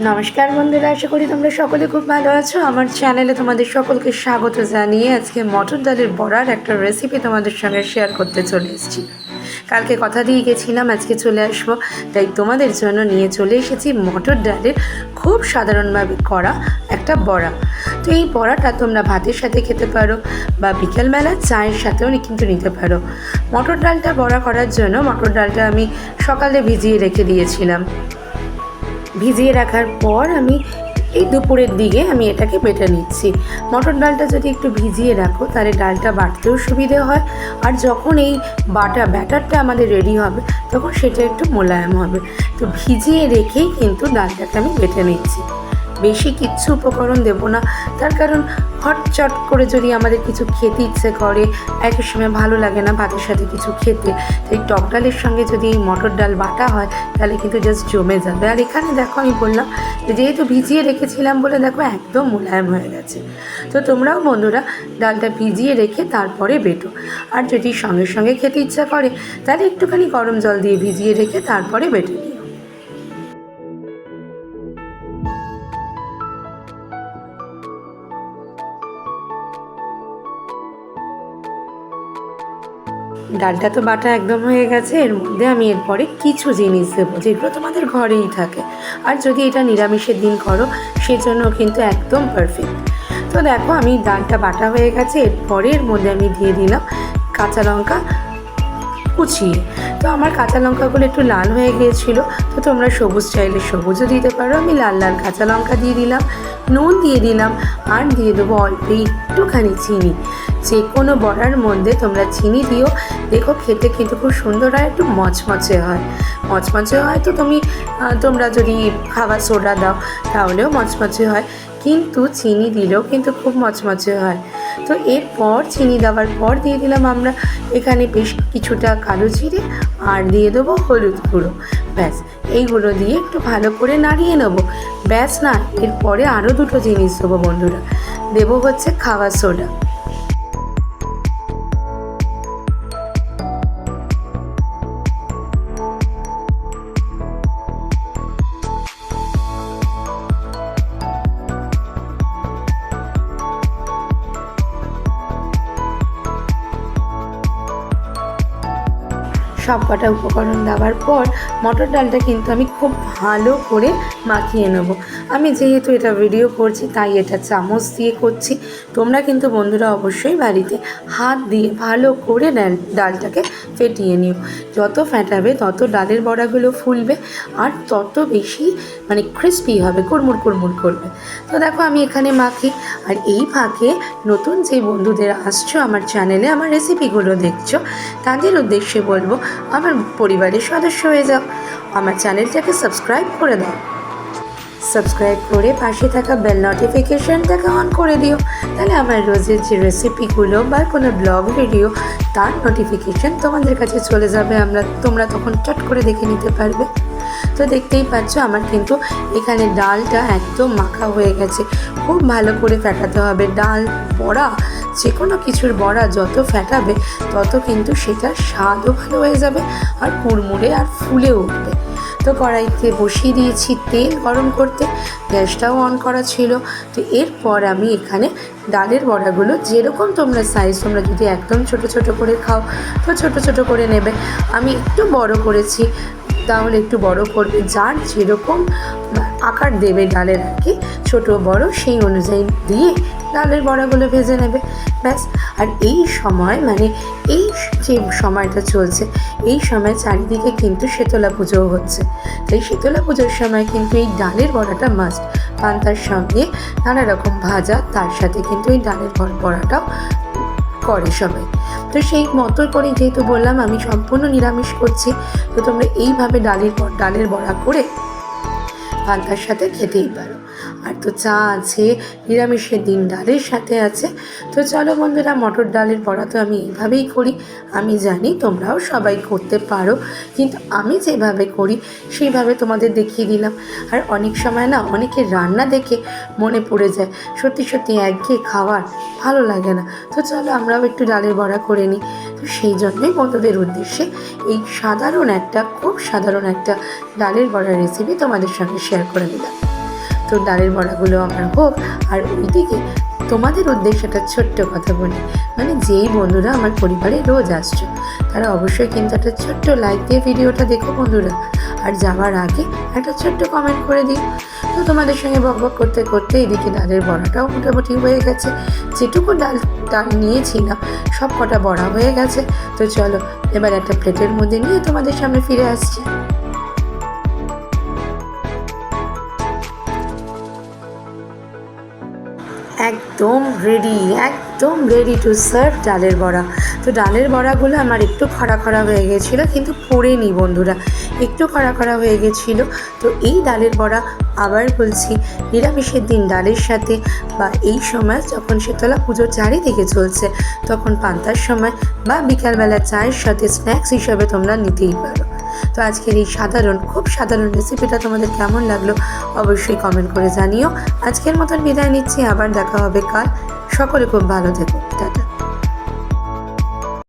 নমস্কার বন্ধুরা, আশা করি তোমরা সকলে খুব ভালো আছো। আমার চ্যানেলে তোমাদের সকলকে স্বাগত জানিয়ে আজকে মটর ডালের বড়ার একটা রেসিপি তোমাদের সঙ্গে শেয়ার করতে চলে এসেছি। কালকে কথা দিয়ে গেছিলাম আজকে চলে আসবো, তাই তোমাদের জন্য নিয়ে চলে এসেছি মটর ডালের খুব সাধারণভাবে করা একটা বড়া। তো এই বড়াটা তোমরা ভাতের সাথে খেতে পারো বা বিকেলবেলা চায়ের সাথেও কিন্তু নিতে পারো। মটর ডালটা বড়া করার জন্য মটর ডালটা আমি সকালে ভিজিয়ে রেখে দিয়েছিলাম। ভিজিয়ে রাখার পর আমি এই দুপুরের দিকে আমি এটাকে বেটে নিচ্ছি। মটর ডালটা যদি একটু ভিজিয়ে রাখো তাহলে ডালটা বাটতেও সুবিধে হয়, আর যখন এই ব্যাটারটা আমাদের রেডি হবে তখন সেটা একটু মোলায়েম হবে। তো ভিজিয়ে রেখেই কিন্তু ডালটাকে আমি বেটে নিচ্ছি। বেশি কিচ্ছু উপকরণ দেবো না, তার কারণ হটচট করে যদি আমাদের কিছু খেতে ইচ্ছে করে, একই সময় ভালো লাগে না ভাতের সাথে কিছু খেতে, তো এই টক ডালের সঙ্গে যদি এই মটর ডাল বাটা হয় তাহলে কিন্তু জাস্ট জমে যাবে। আর এখানে দেখো আমি বললাম যেহেতু ভিজিয়ে রেখেছিলাম বলে দেখো একদম মোলায়েম হয়ে গেছে। তো তোমরাও বন্ধুরা ডালটা ভিজিয়ে রেখে তারপরে বেটো। আর যদি সঙ্গে সঙ্গে খেতে ইচ্ছা করে তাহলে একটুখানি গরম জল দিয়ে ভিজিয়ে রেখে তারপরে বেটে নিও। ডালটা তো বাটা একদম হয়ে গেছে, এর মধ্যে আমি এরপরে কিছু জিনিস দেবো যেগুলো তোমাদের ঘরেই থাকে, আর যদি এটা নিরামিষের দিন করো সেজন্য কিন্তু একদম পারফেক্ট। তো দেখো আমি ডালটা বাটা হয়ে গেছে, এরপরে এর মধ্যে আমি দিয়ে দিলাম কাঁচা লঙ্কা কুচিয়ে। তো আমার কাঁচা লঙ্কাগুলো একটু লাল হয়ে গিয়েছিলো, তো তোমরা সবুজ চাইলে সবুজও দিতে পারো। আমি লাল লাল কাঁচা লঙ্কা দিয়ে দিলাম, নুন দিয়ে দিলাম, আর দিয়ে দেবো অল্প একটুখানি চিনি। যে কোনো বড়ার মধ্যে তোমরা চিনি দিও, দেখো খেতে কিন্তু খুব সুন্দর হয়, একটু মচমচে হয়। মচমচে হয় তো তোমরা যদি খাবার সোডা দাও তাহলেও মচমচে হয়, কিন্তু চিনি দিলেও কিন্তু খুব মচমচে হয়। তো এরপর চিনি দেওয়ার পর দিয়ে দিলাম আমরা এখানে বেশ কিছুটা কালো জিরে, আর দিয়ে দেবো হলুদ গুঁড়ো। ব্যাস এইগুলো দিয়ে একটু ভালো করে নাড়িয়ে নেবো। ব্যাস না, এরপরে আরও দুটো জিনিস দেবো বন্ধুরা, দেবো হচ্ছে খাবার সোডা। সব কটা উপকরণ দেওয়ার পর মটর ডালটা কিন্তু আমি খুব ভালো করে মাখিয়ে নেব। আমি যেহেতু এটা ভিডিও করছি তাই এটা চামচ দিয়ে করছি, তোমরা কিন্তু বন্ধুরা অবশ্যই বাড়িতে হাত দিয়ে ভালো করে ডালটাকে ফেটিয়ে নিও। যত ফেটাবে তত ডালের বড়াগুলো ফুলবে আর তত বেশি ক্রিস্পি হবে, কুড়মুড় কুড়মুড় করবে। তো দেখো আমি এখানে মাখি, আর এই ফাঁকে নতুন যে বন্ধুদের আসছো আমার চ্যানেলে আমার রেসিপিগুলো দেখছো তাদের উদ্দেশ্যে বলবো আমার পরিবারের সদস্য হয়ে যাও, আমার চ্যানেলটাকে সাবস্ক্রাইব করে দাও। সাবস্ক্রাইব করে পাশে থাকা বেল নোটিফিকেশানটাকে অন করে দিও, তাহলে আমার রোজের যে রেসিপিগুলো বা কোনো ব্লগ ভিডিও তার নোটিফিকেশান তোমাদের কাছে চলে যাবে, তোমরা তখন চট করে দেখে নিতে পারবে। তো দেখতেই পাচ্ছ আমার কিন্তু এখানে ডালটা একদম মাখা হয়ে গেছে। খুব ভালো করে ফেটাতে হবে। ডাল বড়া যে কোনো কিছুর বড়া যত ফেটাবে তত কিন্তু সেটার স্বাদও ভালো হয়ে যাবে আর কুড়মুড়ে আর ফুলে উঠবে। তো কড়াইতে বসিয়ে দিয়েছি তেল গরম করতে, গ্যাসটাও অন করা ছিল। তো এরপর আমি এখানে ডালের বড়াগুলো যেরকম তোমরা সাইজ, তোমরা যদি একদম ছোট ছোট করে খাও তো ছোট ছোট করে নেবে। আমি একটু বড় করেছি, তাহলে একটু বড় করবে, যার যেরকম আকার দেবে ডালের আর কি ছোটো বড় সেই অনুযায়ী দিয়ে ডালের বড়াগুলো ভেজে নেবে। ব্যাস। আর এই সময় এই যে সময়টা চলছে এই সময় চারিদিকে কিন্তু শীতলা পুজোও হচ্ছে, তাই শীতলা পুজোর সময় কিন্তু এই ডালের বড়াটা মাস্ট। পান্তার সঙ্গে নানা রকম ভাজা, তার সাথে কিন্তু এই ডালের বড়াটাও করে সবাই। তো সেই মতো করে যেহেতু বললাম আমি সম্পূর্ণ নিরামিষ করছি, তো তোমরা এইভাবে ডালের বড়া করে পান্তার সাথে খেতেই পারো। আর তো চা আছে, নিরামিষের দিন ডালের সাথে আছে। তো চলো বন্ধুরা, মটর ডালের বড়া তো আমি এইভাবেই করি, আমি জানি তোমরাও সবাই করতে পারো, কিন্তু আমি যেভাবে করি সেইভাবে তোমাদের দেখিয়ে দিলাম। আর অনেক সময় না অনেকের রান্না দেখে মনে পড়ে যায় সত্যি সত্যি একঘেয়ে খাওয়ার ভালো লাগে না, তো চলো আমরাও একটু ডালের বড়া করে নিই। তো সেই জন্যই বন্ধুদের উদ্দেশ্যে এই খুব সাধারণ একটা ডালের বড়ার রেসিপি তোমাদের সঙ্গে শেয়ার করে দিলাম। তো ডালের বড়াগুলো আমার হোক। আর ওইদিকে তোমাদের উদ্দেশ্যে একটা ছোট্ট কথা বলি, মানে যেই বন্ধুরা আমার পরিবারে রোজ আসছো তারা অবশ্যই কিন্তু একটা ছোট্ট লাইক দিয়ে ভিডিওটা দেখো বন্ধুরা, আর যাওয়ার আগে একটা ছোট্ট কমেন্ট করে দিই। তো তোমাদের সঙ্গে বকবক করতে করতে এদিকে ডালের বড়াটাও মোটামুটি হয়ে গেছে। যেটুকু ডাল নিয়েছিলাম সব কটা বড়া হয়ে গেছে। তো চলো এবার একটা প্লেটের মধ্যে নিয়ে তোমাদের সামনে ফিরে আসছি। একদম রেডি টু সার্ভ ডালের বড়া। তো ডালের বড়াগুলো আমার একটু খরা খরা হয়ে গেছিলো, কিন্তু পড়েনি বন্ধুরা, একটু খরা খরা হয়ে গেছিলো। তো এই ডালের বড়া আবার বলছি, নিরামিষের দিন ডালের সাথে, বা এই সময় যখন শীতলা পুজোর চারিদিকে চলছে তখন পান্তার সময় বা বিকালবেলা চায়ের সাথে স্ন্যাক্স হিসাবে তোমরা নিতেই পারো। তো আজকের এই খুব সাধারণ রেসিপিটা তোমাদের কেমন লাগলো অবশ্যই কমেন্ট করে জানিও। আজকের মতন বিদায় নিচ্ছি, আবার দেখা হবে কাল। সকলে খুব ভালো থেকো।